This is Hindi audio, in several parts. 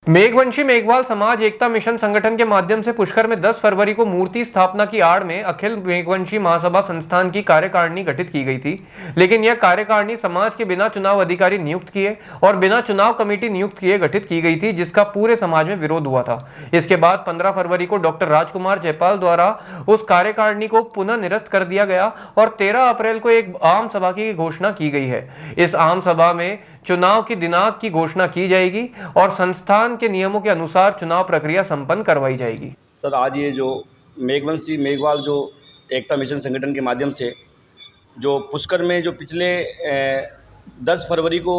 मेघवंशी मेघवाल समाज एकता मिशन संगठन के माध्यम से पुष्कर में 10 फरवरी को मूर्ति स्थापना की आड़ में अखिल मेघवंशी महासभा संस्थान की कार्यकारिणी गठित की गई थी। लेकिन यह कार्यकारिणी समाज के बिना चुनाव अधिकारी नियुक्त किए और बिना चुनाव कमेटी नियुक्त किए गठित की गई थी, जिसका पूरे समाज में विरोध हुआ था। इसके बाद 15 फरवरी को डॉक्टर राजकुमार जयपाल द्वारा उस कार्यकारिणी को पुनः निरस्त कर दिया गया और 13 अप्रैल को एक आम सभा की घोषणा की गई है। इस आम सभा में चुनाव की दिनांक की घोषणा की जाएगी और संस्थान के नियमों के अनुसार चुनाव प्रक्रिया संपन्न करवाई जाएगी। सर, आज ये जो मेघवंशी मेघवाल जो एकता मिशन संगठन के माध्यम से जो पुष्कर में जो पिछले 10 फरवरी को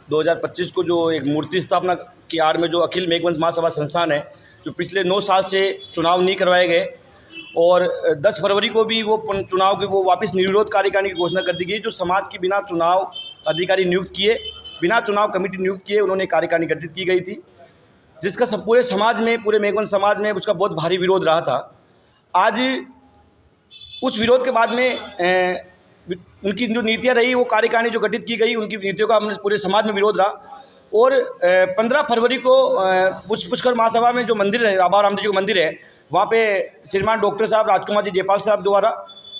2025 को जो एक मूर्ति स्थापना की आड़ में जो अखिल मेघवंश महासभा संस्थान है, जो पिछले 9 साल से चुनाव नहीं करवाए गए और 10 फरवरी को भी वो चुनाव के वो वापस निर्विरोध कार्यकारिणी की घोषणा कर दी गई। जो समाज के बिना चुनाव अधिकारी नियुक्त किए, बिना चुनाव कमेटी नियुक्त किए उन्होंने कार्यकारिणी गठित की गई थी, जिसका सब पूरे समाज में, पूरे मेघवंश समाज में उसका बहुत भारी विरोध रहा था। आज उस विरोध के बाद में उनकी जो नीतियाँ रही, वो कार्यकारिणी जो गठित की गई, उनकी नीतियों का हमने पूरे समाज में विरोध रहा। और 15 फरवरी को पुष्कर महासभा में जो मंदिर है, आभा रामदेव जी का मंदिर है, वहाँ पे श्रीमान डॉक्टर साहब राजकुमार जी जयपाल साहब द्वारा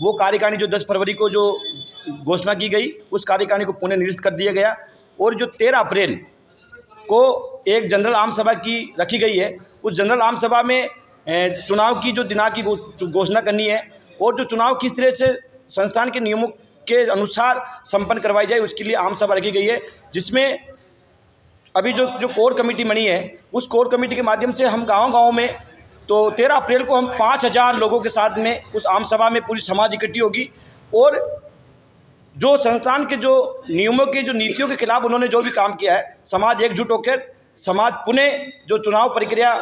वो कार्यकारिणी जो 10 फरवरी को जो घोषणा की गई, उस कार्यकारिणी को पुनः निरस्त कर दिया गया। और जो 13 अप्रैल को एक जनरल आम सभा की रखी गई है, उस जनरल आम सभा में चुनाव की जो दिनांक की घोषणा करनी है और जो चुनाव किस तरह से संस्थान के नियमों के अनुसार संपन्न करवाई जाए, उसके लिए आम सभा रखी गई है। जिसमें अभी जो कोर कमेटी बनी है, उस कोर कमेटी के माध्यम से हम गांव-गांव में तो 13 अप्रैल को हम 5000 लोगों के साथ में उस आम सभा में पूरी समाज इकट्ठी होगी और जो संस्थान के जो नियमों के, जो नीतियों के खिलाफ उन्होंने जो भी काम किया है, समाज एकजुट होकर समाज पुनः जो चुनाव प्रक्रिया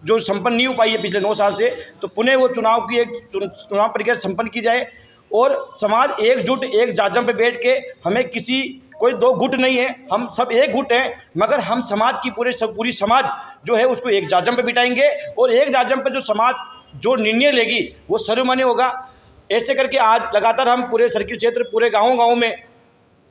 जो संपन्न नहीं हो पाई है पिछले 9 साल से, तो पुनः वो चुनाव की एक चुनाव प्रक्रिया संपन्न की जाए और समाज एकजुट एक जाजम पे बैठ के, हमें किसी कोई 2 गुट नहीं है, हम सब एक गुट हैं, मगर हम समाज की पूरी समाज जो है उसको एक जाजम पे बिठाएंगे और एक जाजम पे जो समाज जो निर्णय लेगी वो सर्वमान्य होगा। ऐसे करके आज लगातार हम पूरे सर्किल क्षेत्र, पूरे गाँव में,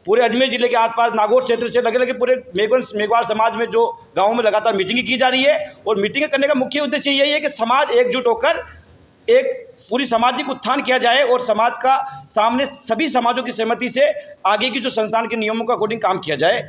पूरे अजमेर जिले के आसपास नागौर क्षेत्र से लगे पूरे मेघवंश मेघवाल समाज में जो गाँव में लगातार मीटिंगें की जा रही है। और मीटिंगें करने का मुख्य उद्देश्य यही है कि समाज एकजुट होकर एक पूरी सामाजिक उत्थान किया जाए और समाज का सामने सभी समाजों की सहमति से आगे की जो संस्थान के नियमों का अकॉर्डिंग काम किया जाए।